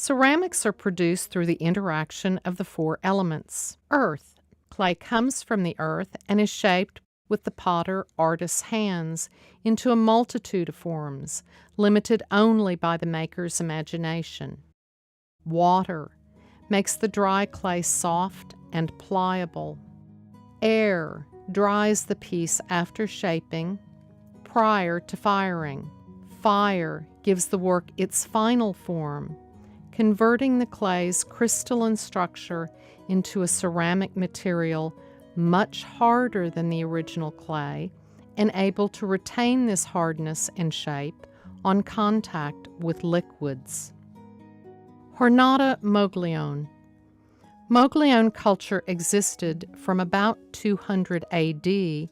Ceramics are produced through the interaction of the four elements. Earth. Clay comes from the earth and is shaped with the potter artist's hands into a multitude of forms, limited only by the maker's imagination. Water makes the dry clay soft and pliable. Air dries the piece after shaping, prior to firing. Fire gives the work its final form, converting the clay's crystalline structure into a ceramic material much harder than the original clay and able to retain this hardness and shape on contact with liquids. Jornada Mogollon. Mogollon culture existed from about 200 AD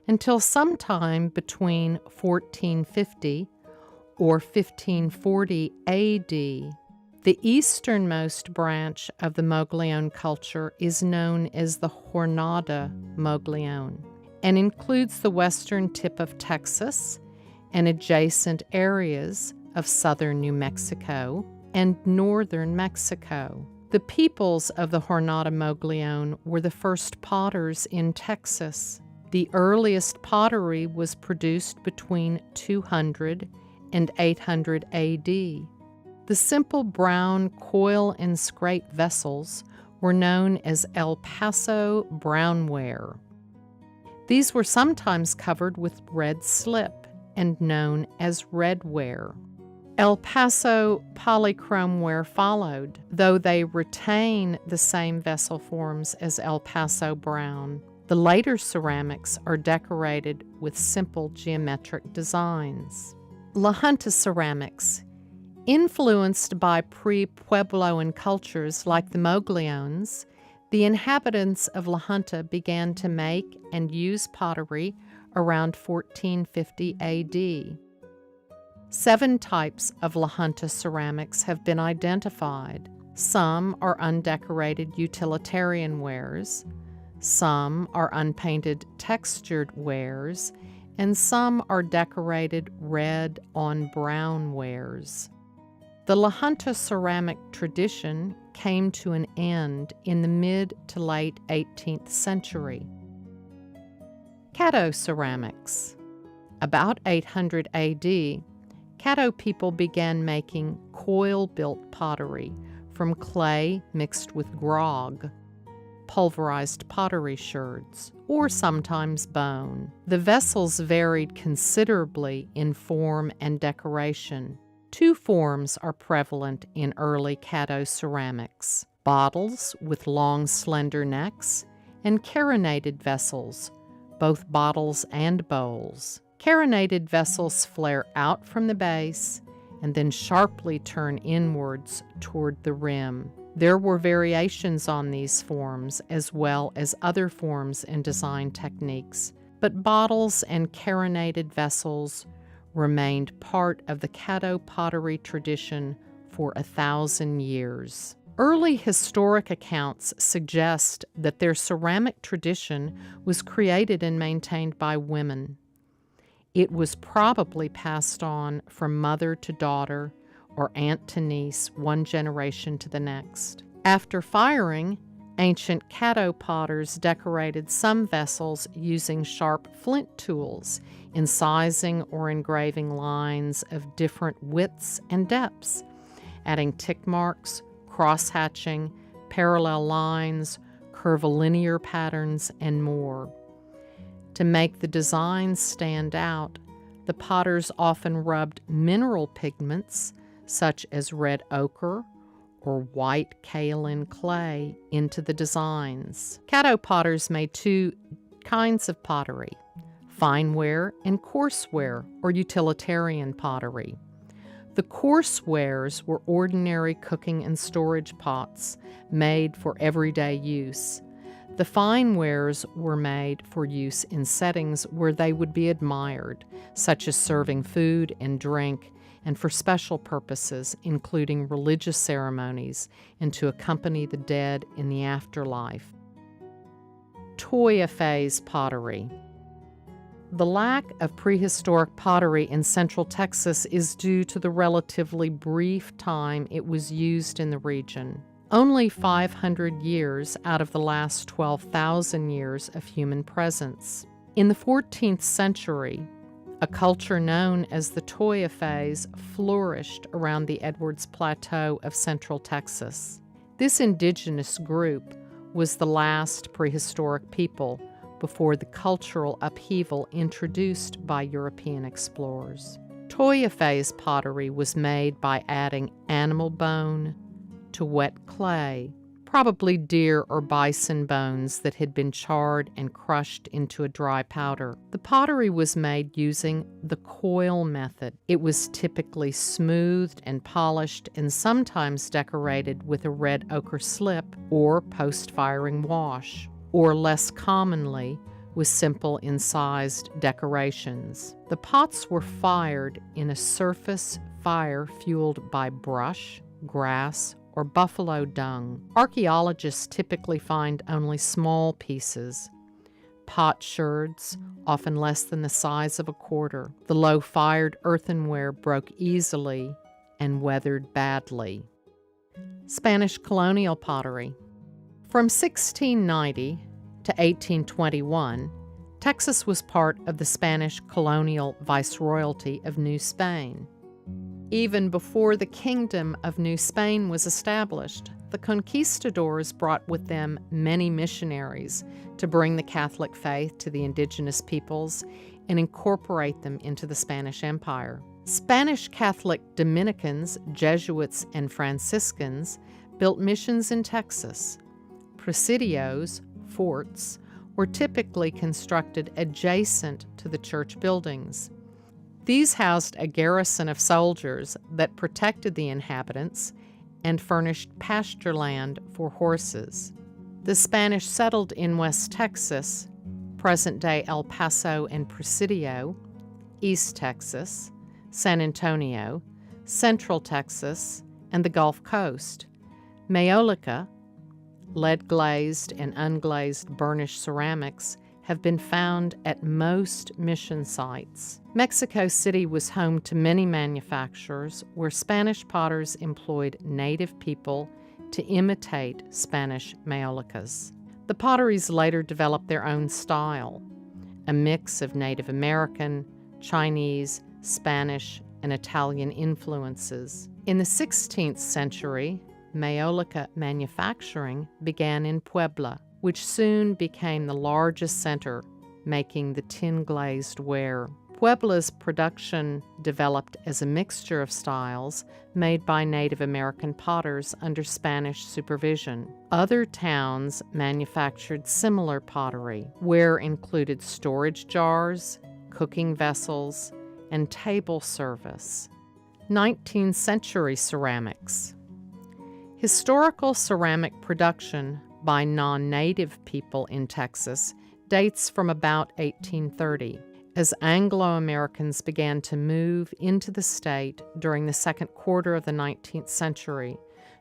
until sometime between 1450 or 1540 AD. The easternmost branch of the Mogollon culture is known as the Jornada Mogollon and includes the western tip of Texas and adjacent areas of southern New Mexico and northern Mexico. The peoples of the Jornada Mogollon were the first potters in Texas. The earliest pottery was produced between 200 and 800 AD. The simple brown coil and scrape vessels were known as El Paso brownware. These were sometimes covered with red slip and known as redware. El Paso polychromeware followed, though they retain the same vessel forms as El Paso brown. The later ceramics are decorated with simple geometric designs. La Junta ceramics. Influenced by pre-Puebloan cultures like the Mogollons, the inhabitants of La Junta began to make and use pottery around 1450 AD. 7 types of La Junta ceramics have been identified. Some are undecorated utilitarian wares, some are unpainted textured wares, and some are decorated red on brown wares. The La Junta ceramic tradition came to an end in the mid to late 18th century. Caddo ceramics. About 800 AD, Caddo people began making coil-built pottery from clay mixed with grog, pulverized pottery sherds, or sometimes bone. The vessels varied considerably in form and decoration. 2 forms are prevalent in early Caddo ceramics: bottles with long, slender necks and carronaded vessels, both bottles and bowls. Carronaded vessels flare out from the base and then sharply turn inwards toward the rim. There were variations on these forms as well as other forms and design techniques, but bottles and carronaded vessels remained part of the Caddo pottery tradition for 1,000 years. Early historic accounts suggest that their ceramic tradition was created and maintained by women. It was probably passed on from mother to daughter or aunt to niece, one generation to the next. After firing, ancient Caddo potters decorated some vessels using sharp flint tools, incising or engraving lines of different widths and depths, adding tick marks, cross-hatching, parallel lines, curvilinear patterns, and more. To make the designs stand out, the potters often rubbed mineral pigments such as red ochre or white kaolin clay into the designs. Caddo potters made 2 kinds of pottery: fineware and coarseware, or utilitarian pottery. The coarsewares were ordinary cooking and storage pots made for everyday use. The finewares were made for use in settings where they would be admired, such as serving food and drink, and for special purposes, including religious ceremonies and to accompany the dead in the afterlife. Toya phase pottery. The lack of prehistoric pottery in central Texas is due to the relatively brief time it was used in the region. Only 500 years out of the last 12,000 years of human presence. In the 14th century, a culture known as the Toya phase flourished around the Edwards Plateau of central Texas. This indigenous group was the last prehistoric people before the cultural upheaval introduced by European explorers. Toya phase pottery was made by adding animal bone to wet clay, probably deer or bison bones that had been charred and crushed into a dry powder. The pottery was made using the coil method. It was typically smoothed and polished and sometimes decorated with a red ochre slip or post-firing wash, or less commonly with simple incised decorations. The pots were fired in a surface fire fueled by brush, grass, or buffalo dung. Archaeologists typically find only small pieces, potsherds, often less than the size of a quarter. The low-fired earthenware broke easily and weathered badly. Spanish colonial pottery. From 1690 to 1821, Texas was part of the Spanish colonial viceroyalty of New Spain. Even before the Kingdom of New Spain was established, the conquistadors brought with them many missionaries to bring the Catholic faith to the indigenous peoples and incorporate them into the Spanish Empire. Spanish Catholic Dominicans, Jesuits, and Franciscans built missions in Texas. Presidios, forts, were typically constructed adjacent to the church buildings. These housed a garrison of soldiers that protected the inhabitants and furnished pasture land for horses. The Spanish settled in West Texas, present-day El Paso and Presidio, East Texas, San Antonio, Central Texas, and the Gulf Coast. Maiolica, lead-glazed and unglazed burnished ceramics, have been found at most mission sites. Mexico City was home to many manufacturers where Spanish potters employed native people to imitate Spanish maiolicas. The potteries later developed their own style, a mix of Native American, Chinese, Spanish, and Italian influences. In the 16th century, maiolica manufacturing began in Puebla, which soon became the largest center making the tin-glazed ware. Puebla's production developed as a mixture of styles made by Native American potters under Spanish supervision. Other towns manufactured similar pottery. Ware included storage jars, cooking vessels, and table service. 19th century ceramics. Historical ceramic production by non-native people in Texas dates from about 1830. As Anglo-Americans began to move into the state during the second quarter of the 19th century,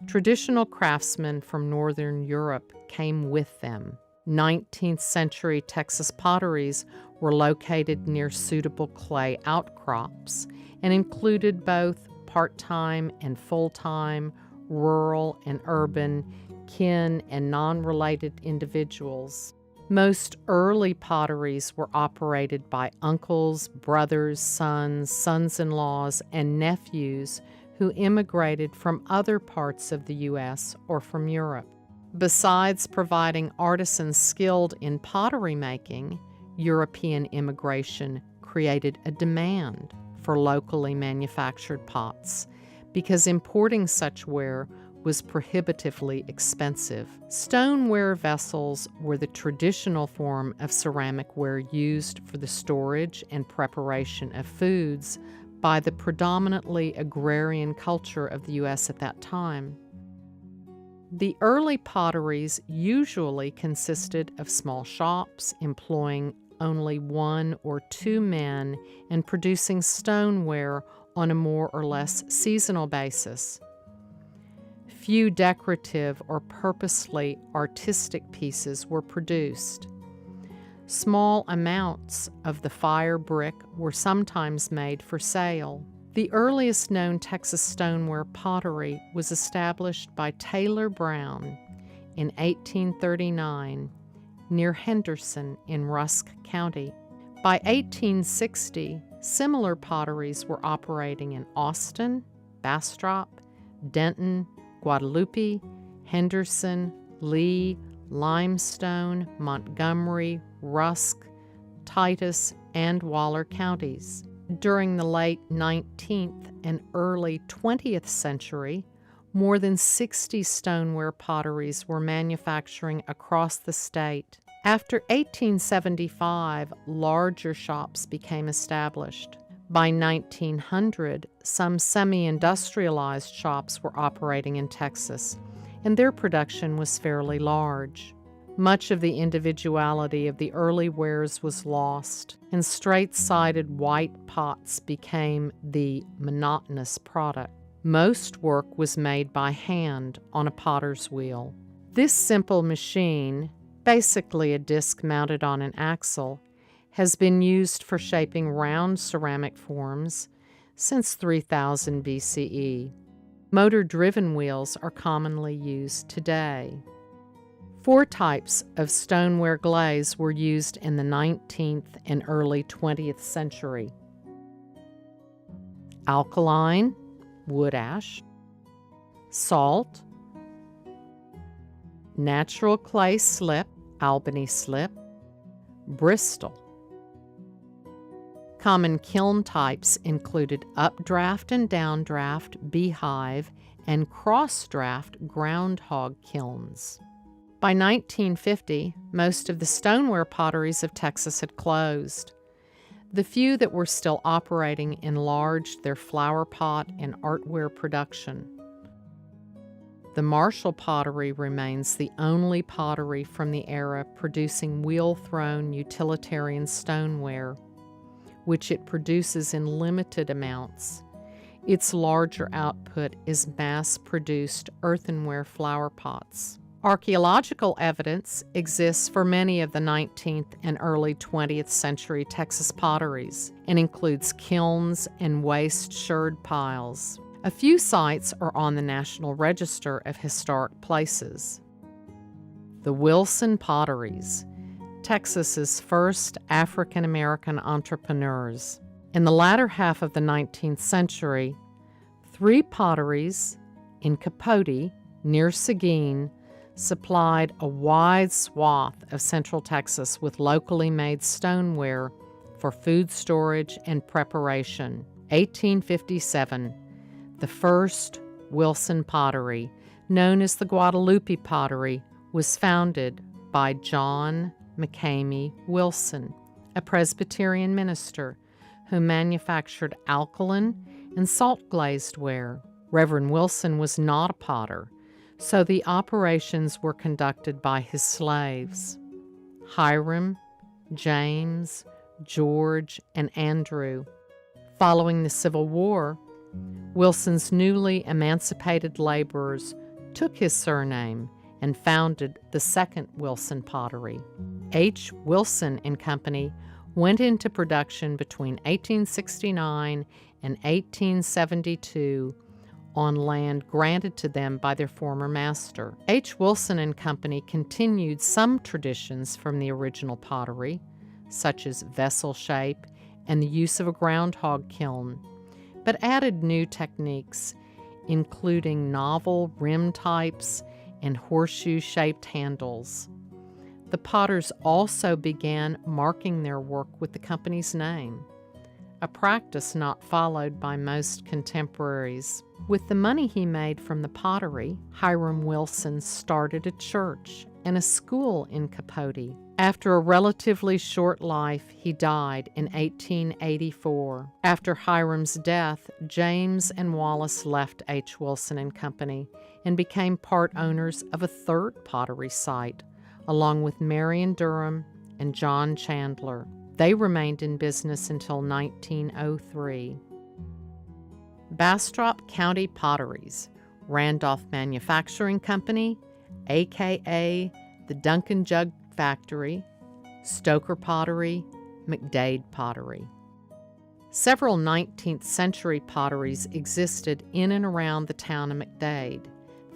traditional craftsmen from Northern Europe came with them. 19th century Texas potteries were located near suitable clay outcrops and included both part-time and full-time, rural and urban, kin and non-related individuals. Most early potteries were operated by uncles, brothers, sons-in-laws, and nephews who immigrated from other parts of the U.S. or from Europe. Besides providing artisans skilled in pottery making, European immigration created a demand for locally manufactured pots because importing such ware was prohibitively expensive. Stoneware vessels were the traditional form of ceramic ware used for the storage and preparation of foods by the predominantly agrarian culture of the U.S. at that time. The early potteries usually consisted of small shops employing only 1 or 2 men and producing stoneware on a more or less seasonal basis. Few decorative or purposely artistic pieces were produced. Small amounts of the fire brick were sometimes made for sale. The earliest known Texas stoneware pottery was established by Taylor Brown in 1839 near Henderson in Rusk County. By 1860, similar potteries were operating in Austin, Bastrop, Denton, Guadalupe, Henderson, Lee, Limestone, Montgomery, Rusk, Titus, and Waller counties. During the late 19th and early 20th century, more than 60 stoneware potteries were manufacturing across the state. After 1875, larger shops became established. By 1900, some semi-industrialized shops were operating in Texas, and their production was fairly large. Much of the individuality of the early wares was lost, and straight-sided white pots became the monotonous product. Most work was made by hand on a potter's wheel. This simple machine, basically a disc mounted on an axle, has been used for shaping round ceramic forms since 3000 BCE. Motor-driven wheels are commonly used today. 4 types of stoneware glaze were used in the 19th and early 20th century: alkaline, wood ash; salt; natural clay slip, Albany slip; Bristol. Common kiln types included updraft and downdraft, beehive, and cross-draft groundhog kilns. By 1950, most of the stoneware potteries of Texas had closed. The few that were still operating enlarged their flower pot and artware production. The Marshall pottery remains the only pottery from the era producing wheel-thrown utilitarian stoneware, which it produces in limited amounts. Its larger output is mass-produced earthenware flower pots. Archaeological evidence exists for many of the 19th and early 20th century Texas potteries and includes kilns and waste sherd piles. A few sites are on the National Register of Historic Places. The Wilson Potteries, Texas's first African-American entrepreneurs. In the latter half of the 19th century, 3 potteries in Capote, near Seguin, supplied a wide swath of Central Texas with locally made stoneware for food storage and preparation. 1857, the first Wilson pottery, known as the Guadalupe pottery, was founded by John McCamey Wilson, a Presbyterian minister who manufactured alkaline and salt-glazed ware. Reverend Wilson was not a potter, so the operations were conducted by his slaves. Hiram, James, George, and Andrew. Following the Civil War, Wilson's newly emancipated laborers took his surname and founded the second Wilson pottery. H. Wilson and Company went into production between 1869 and 1872 on land granted to them by their former master. H. Wilson and Company continued some traditions from the original pottery, such as vessel shape and the use of a groundhog kiln, but added new techniques, including novel rim types and horseshoe-shaped handles. The potters also began marking their work with the company's name, a practice not followed by most contemporaries. With the money he made from the pottery, Hiram Wilson started a church and a school in Capote. After a relatively short life, he died in 1884. After Hiram's death, James and Wallace left H. Wilson and Company and became part owners of a third pottery site, along with Marion Durham and John Chandler. They remained in business until 1903. Bastrop County Potteries, Randolph Manufacturing Company, a.k.a. the Duncan Jug Factory, Stoker pottery, McDade pottery. Several 19th century potteries existed in and around the town of McDade,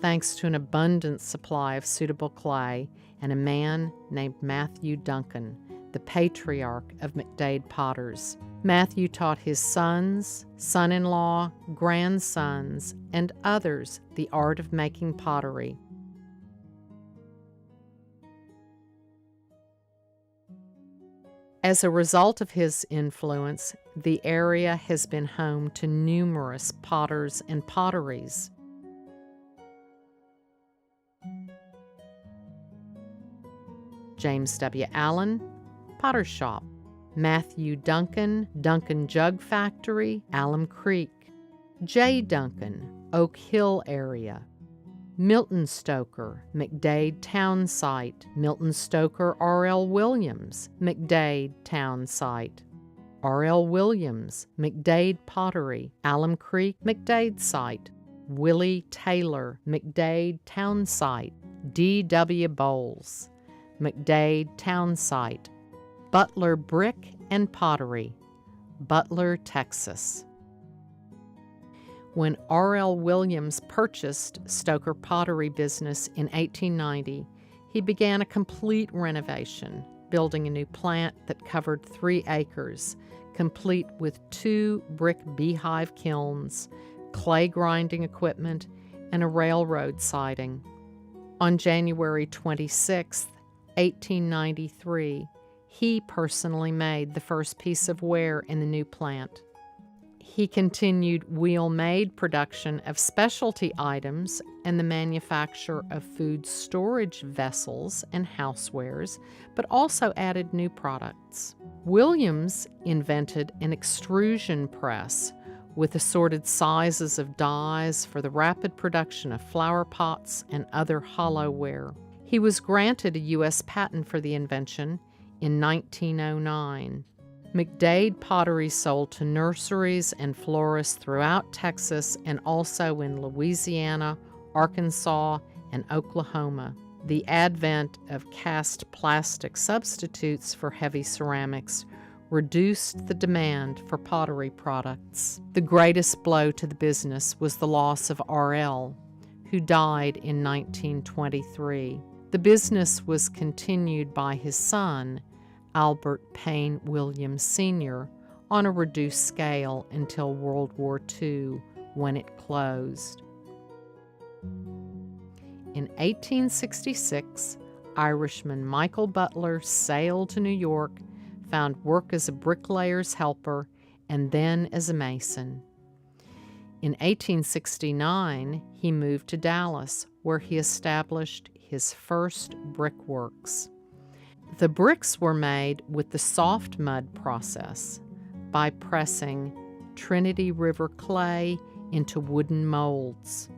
thanks to an abundant supply of suitable clay and a man named Matthew Duncan, the patriarch of McDade potters. Matthew taught his sons, son-in-law, grandsons, and others the art of making pottery. As a result of his influence, the area has been home to numerous potters and potteries. James W. Allen, Potter Shop. Matthew Duncan, Duncan Jug Factory, Alum Creek. J. Duncan, Oak Hill area. Milton Stoker, McDade Town Site. Milton Stoker R.L. Williams, McDade Town Site. R.L. Williams, McDade Pottery, Alum Creek, McDade Site. Willie Taylor, McDade Town Site. D.W. Bowles, McDade Town Site. Butler Brick and Pottery, Butler, Texas. When R.L. Williams purchased Stoker Pottery business in 1890, he began a complete renovation, building a new plant that covered 3 acres, complete with 2 brick beehive kilns, clay grinding equipment, and a railroad siding. On January 26, 1893, he personally made the first piece of ware in the new plant. He continued wheel-made production of specialty items and the manufacture of food storage vessels and housewares, but also added new products. Williams invented an extrusion press with assorted sizes of dies for the rapid production of flower pots and other hollowware. He was granted a U.S. patent for the invention in 1909. McDade pottery sold to nurseries and florists throughout Texas and also in Louisiana, Arkansas, and Oklahoma. The advent of cast plastic substitutes for heavy ceramics reduced the demand for pottery products. The greatest blow to the business was the loss of R.L., who died in 1923. The business was continued by his son, Albert Payne Williams Sr., on a reduced scale until World War II, when it closed. In 1866, Irishman Michael Butler sailed to New York, found work as a bricklayer's helper, and then as a mason. In 1869, he moved to Dallas, where he established his first brickworks. The bricks were made with the soft mud process by pressing Trinity River clay into wooden molds.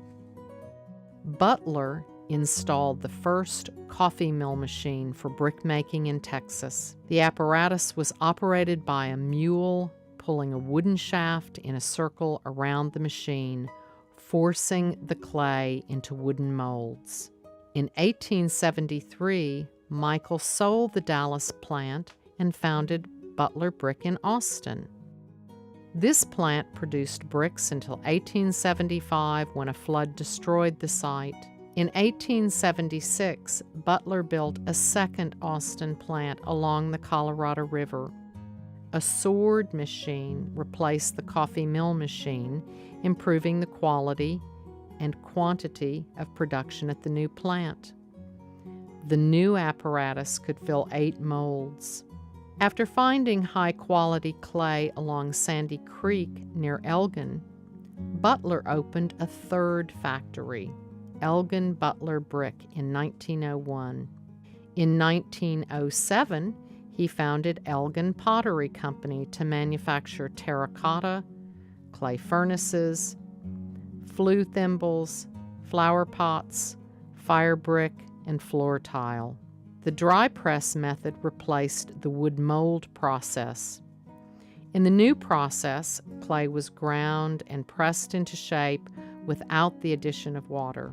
Butler installed the first coffee mill machine for brickmaking in Texas. The apparatus was operated by a mule pulling a wooden shaft in a circle around the machine, forcing the clay into wooden molds. In 1873, Michael sold the Dallas plant and founded Butler Brick in Austin. This plant produced bricks until 1875, when a flood destroyed the site. In 1876, Butler built a second Austin plant along the Colorado River. A sword machine replaced the coffee mill machine, improving the quality and quantity of production at the new plant. The new apparatus could fill 8 molds. After finding high-quality clay along Sandy Creek near Elgin, Butler opened a third factory, Elgin Butler Brick, in 1901. In 1907, he founded Elgin Pottery Company to manufacture terracotta, clay furnaces, flue thimbles, flower pots, fire brick, and floor tile. The dry press method replaced the wood mold process. In the new process, clay was ground and pressed into shape without the addition of water.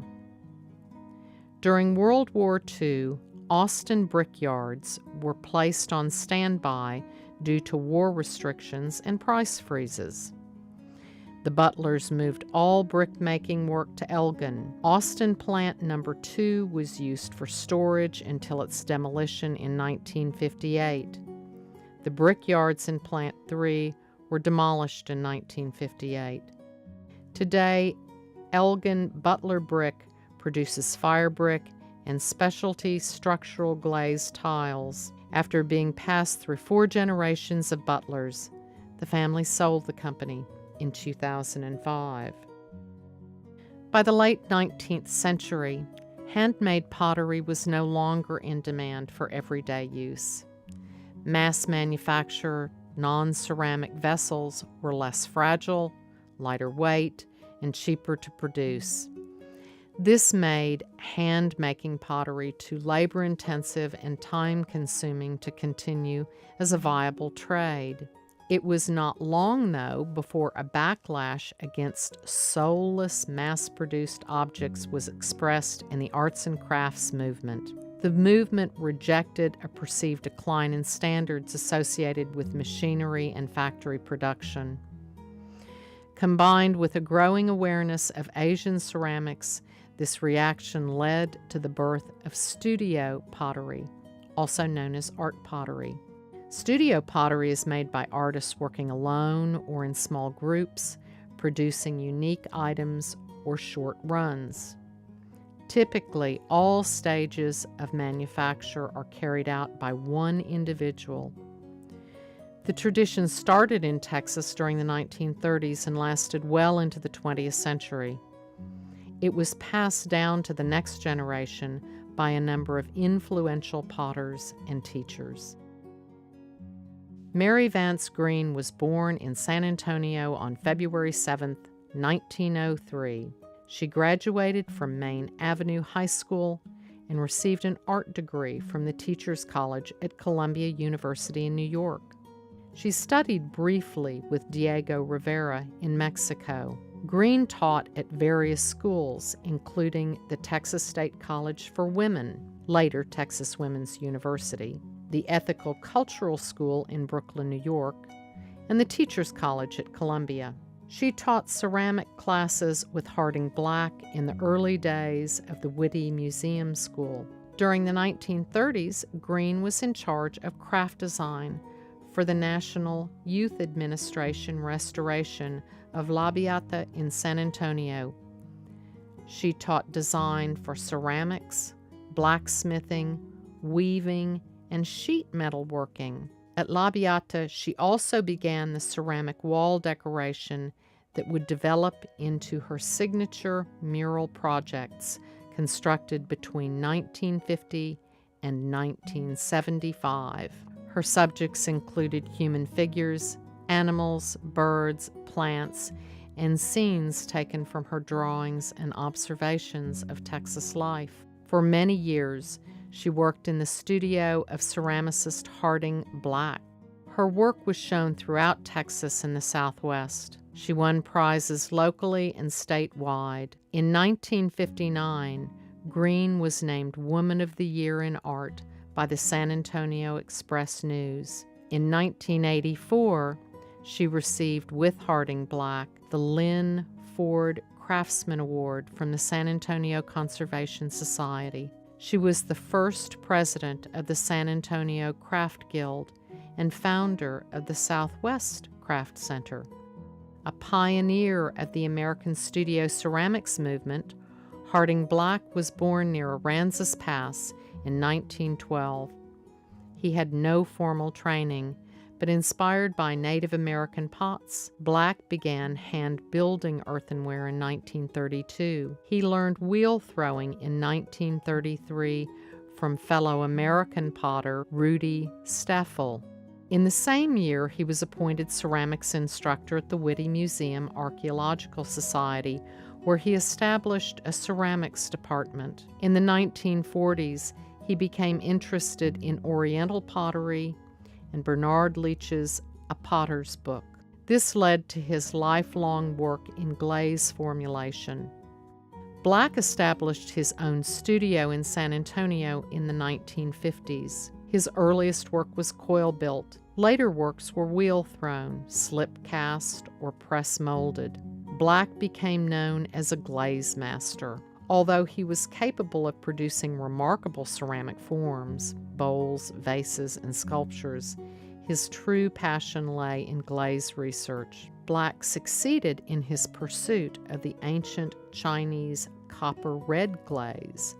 During World War II, Austin brickyards were placed on standby due to war restrictions and price freezes. The Butlers moved all brick-making work to Elgin. Austin Plant No. 2 was used for storage until its demolition in 1958. The brickyards in Plant 3 were demolished in 1958. Today, Elgin Butler Brick produces fire brick and specialty structural glazed tiles. After being passed through 4 generations of Butlers, the family sold the company in 2005. By the late 19th century, handmade pottery was no longer in demand for everyday use. Mass manufacture non-ceramic vessels were less fragile, lighter weight, and cheaper to produce. This made hand-making pottery too labor-intensive and time-consuming to continue as a viable trade. It was not long, though, before a backlash against soulless, mass-produced objects was expressed in the arts and crafts movement. The movement rejected a perceived decline in standards associated with machinery and factory production. Combined with a growing awareness of Asian ceramics, this reaction led to the birth of studio pottery, also known as art pottery. Studio pottery is made by artists working alone or in small groups, producing unique items or short runs. Typically, all stages of manufacture are carried out by one individual. The tradition started in Texas during the 1930s and lasted well into the 20th century. It was passed down to the next generation by a number of influential potters and teachers. Mary Vance Green was born in San Antonio on February 7, 1903. She graduated from Main Avenue High School and received an art degree from the Teachers College at Columbia University in New York. She studied briefly with Diego Rivera in Mexico. Green taught at various schools, including the Texas State College for Women, later Texas Women's University, the Ethical Cultural School in Brooklyn, New York, and the Teachers College at Columbia. She taught ceramic classes with Harding Black in the early days of the Whitty Museum School. During the 1930s, Green was in charge of craft design for the National Youth Administration restoration of La Beata in San Antonio. She taught design for ceramics, blacksmithing, weaving, and sheet metal working. At La Beata, she also began the ceramic wall decoration that would develop into her signature mural projects constructed between 1950 and 1975. Her subjects included human figures, animals, birds, plants, and scenes taken from her drawings and observations of Texas life. For many years, she worked in the studio of ceramicist Harding Black. Her work was shown throughout Texas and the Southwest. She won prizes locally and statewide. In 1959, Green was named Woman of the Year in Art by the San Antonio Express-News. In 1984, she received, with Harding Black, the Lynn Ford Craftsman Award from the San Antonio Conservation Society. She was the first president of the San Antonio Craft Guild and founder of the Southwest Craft Center. A pioneer of the American studio ceramics movement, Harding Black was born near Aransas Pass in 1912. He had no formal training, but inspired by Native American pots, Black began hand-building earthenware in 1932. He learned wheel throwing in 1933 from fellow American potter Rudy Staffel. In the same year, he was appointed ceramics instructor at the Whitty Museum Archaeological Society, where he established a ceramics department. In the 1940s, he became interested in Oriental pottery and Bernard Leach's A Potter's Book. This led to his lifelong work in glaze formulation. Black established his own studio in San Antonio in the 1950s. His earliest work was coil-built. Later works were wheel-thrown, slip-cast, or press-molded. Black became known as a glaze master. Although he was capable of producing remarkable ceramic forms, bowls, vases, and sculptures, his true passion lay in glaze research. Black succeeded in his pursuit of the ancient Chinese copper red glaze,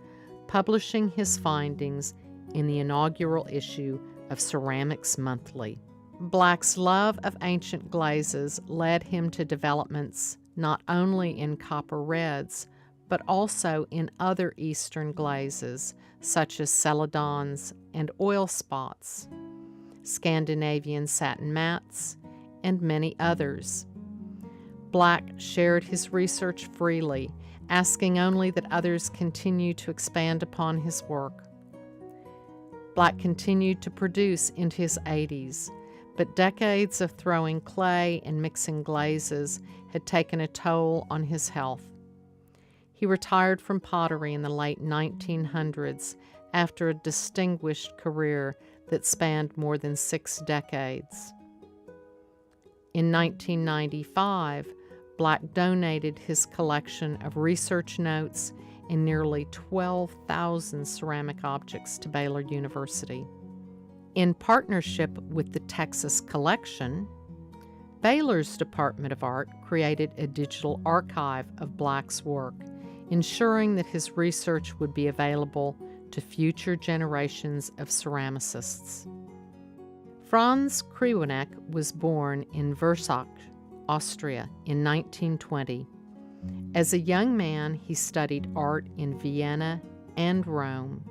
publishing his findings in the inaugural issue of Ceramics Monthly. Black's love of ancient glazes led him to developments not only in copper reds, but also in other Eastern glazes, such as celadons and oil spots, Scandinavian satin mats, and many others. Black shared his research freely, asking only that others continue to expand upon his work. Black continued to produce into his 80s, but decades of throwing clay and mixing glazes had taken a toll on his health. He retired from pottery in the late 1900s after a distinguished career that spanned more than 6 decades. In 1995, Black donated his collection of research notes and nearly 12,000 ceramic objects to Baylor University. In partnership with the Texas Collection, Baylor's Department of Art created a digital archive of Black's work, ensuring that his research would be available to future generations of ceramicists. Franz Kriweneck was born in Versach, Austria, in 1920. As a young man, he studied art in Vienna and Rome.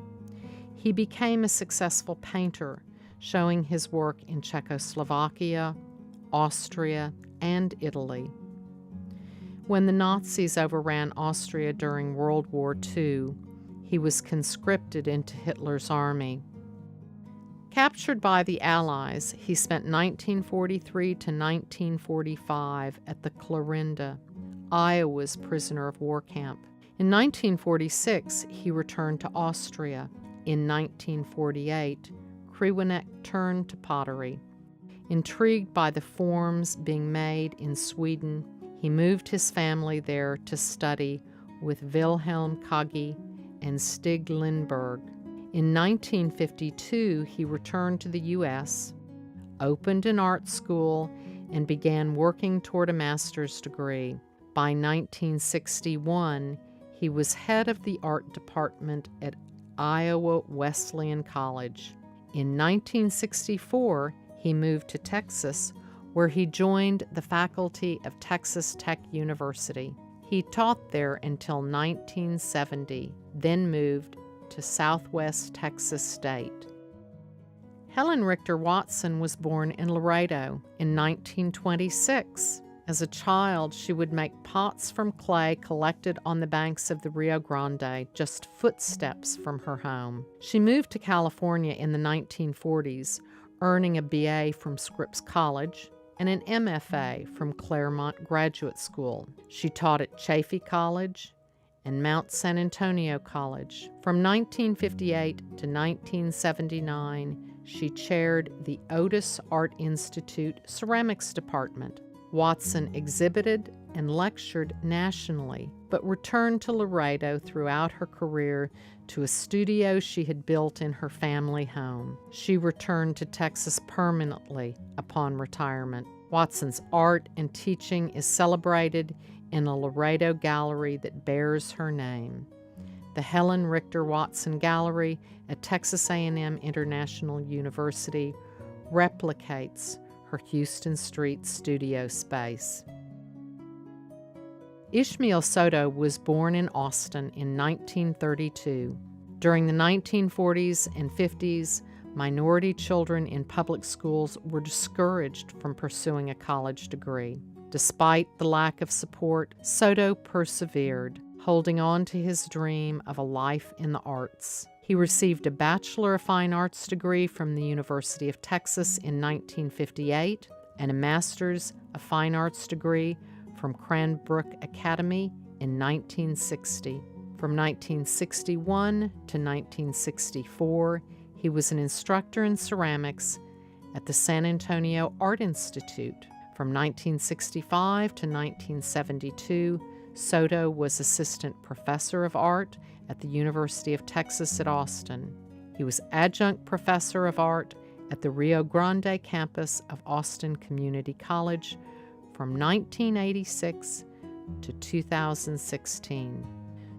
He became a successful painter, showing his work in Czechoslovakia, Austria, and Italy. When the Nazis overran Austria during World War II, he was conscripted into Hitler's army. Captured by the Allies, he spent 1943 to 1945 at the Clarinda, Iowa's prisoner of war camp. In 1946, he returned to Austria. In 1948, Kriweneck turned to pottery. Intrigued by the forms being made in Sweden, he moved his family there to study with Wilhelm Kagi and Stig Lindberg. In 1952, he returned to the U.S., opened an art school, and began working toward a master's degree. By 1961, he was head of the art department at Iowa Wesleyan College. In 1964, he moved to Texas, where he joined the faculty of Texas Tech University. He taught there until 1970, then moved to Southwest Texas State. Helen Richter Watson was born in Laredo in 1926. As a child, she would make pots from clay collected on the banks of the Rio Grande, just footsteps from her home. She moved to California in the 1940s, earning a BA from Scripps College and an MFA from Claremont Graduate School. She taught at Chaffey College and Mount San Antonio College. From 1958 to 1979, she chaired the Otis Art Institute Ceramics Department. Watson exhibited and lectured nationally, but returned to Laredo throughout her career to a studio she had built in her family home. She returned to Texas permanently upon retirement. Watson's art and teaching is celebrated in a Laredo gallery that bears her name. The Helen Richter Watson Gallery at Texas A&M International University replicates her Houston Street studio space. Ishmael Soto was born in Austin in 1932. During the 1940s and 50s, minority children in public schools were discouraged from pursuing a college degree. Despite the lack of support, Soto persevered, holding on to his dream of a life in the arts. He received a Bachelor of Fine Arts degree from the University of Texas in 1958 and a Master's of Fine Arts degree from Cranbrook Academy in 1960. From 1961 to 1964, he was an instructor in ceramics at the San Antonio Art Institute. From 1965 to 1972, Soto was assistant professor of art at the University of Texas at Austin. He was adjunct professor of art at the Rio Grande campus of Austin Community College from 1986 to 2016.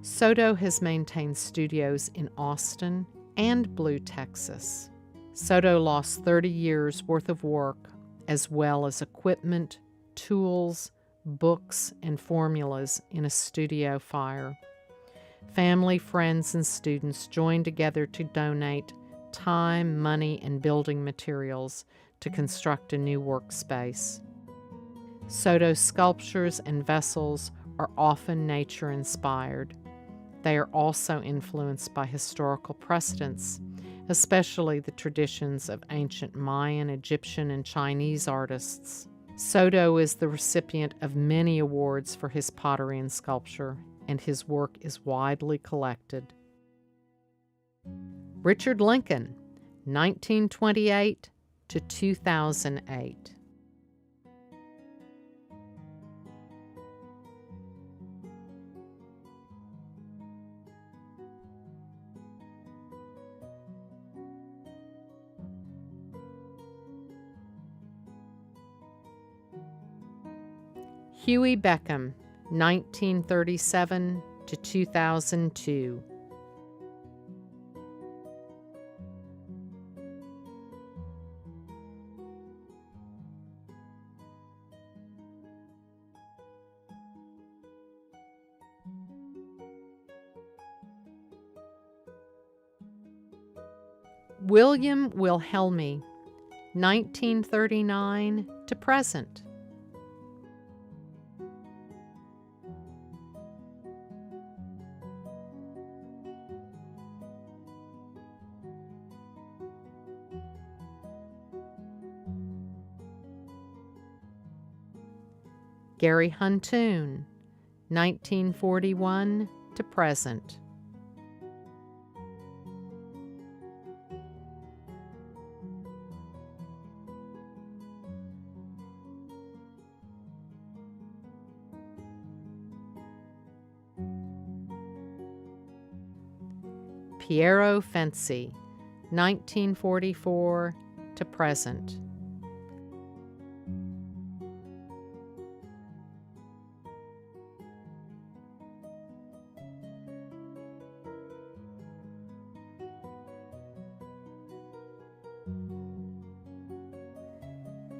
Soto has maintained studios in Austin and Blue, Texas. Soto lost 30 years' worth of work, as well as equipment, tools, books, and formulas in a studio fire. Family, friends, and students joined together to donate time, money, and building materials to construct a new workspace. Soto's sculptures and vessels are often nature-inspired. They are also influenced by historical precedents, especially the traditions of ancient Mayan, Egyptian, and Chinese artists. Soto is the recipient of many awards for his pottery and sculpture, and his work is widely collected. Richard Lincoln, 1928 to 2008. Huey Beckham, 1937 to 2002. William Wilhelmi, 1939 to present. Gary Huntoon, 1941 to present. Piero Fenci, 1944 to present.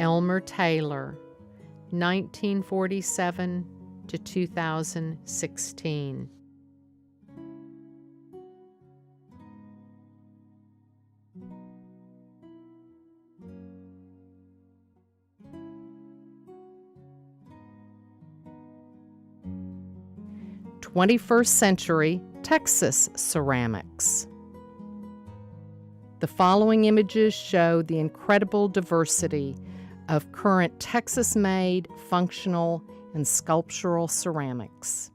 Elmer Taylor, 1947 to 2016. '21st-century Texas ceramics. The following images show the incredible diversity of current Texas-made functional and sculptural ceramics.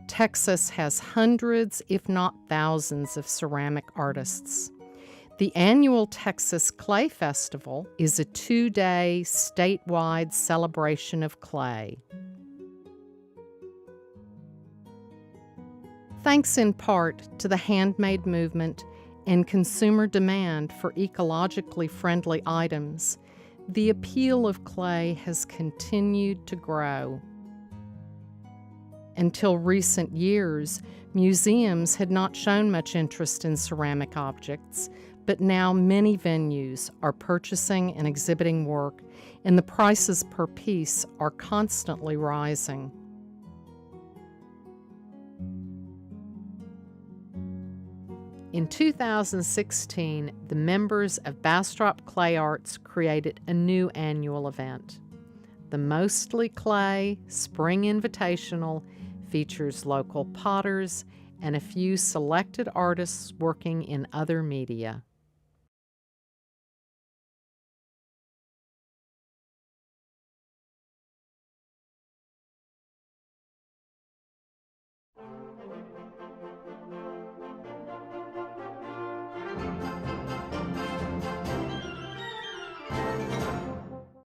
Texas has hundreds, if not thousands, of ceramic artists. The annual Texas Clay Festival is a 2-day statewide celebration of clay. Thanks in part to the handmade movement and consumer demand for ecologically friendly items, the appeal of clay has continued to grow. Until recent years, museums had not shown much interest in ceramic objects, but now many venues are purchasing and exhibiting work, and the prices per piece are constantly rising. In 2016, the members of Bastrop Clay Arts created a new annual event. The Mostly Clay Spring Invitational features local potters and a few selected artists working in other media.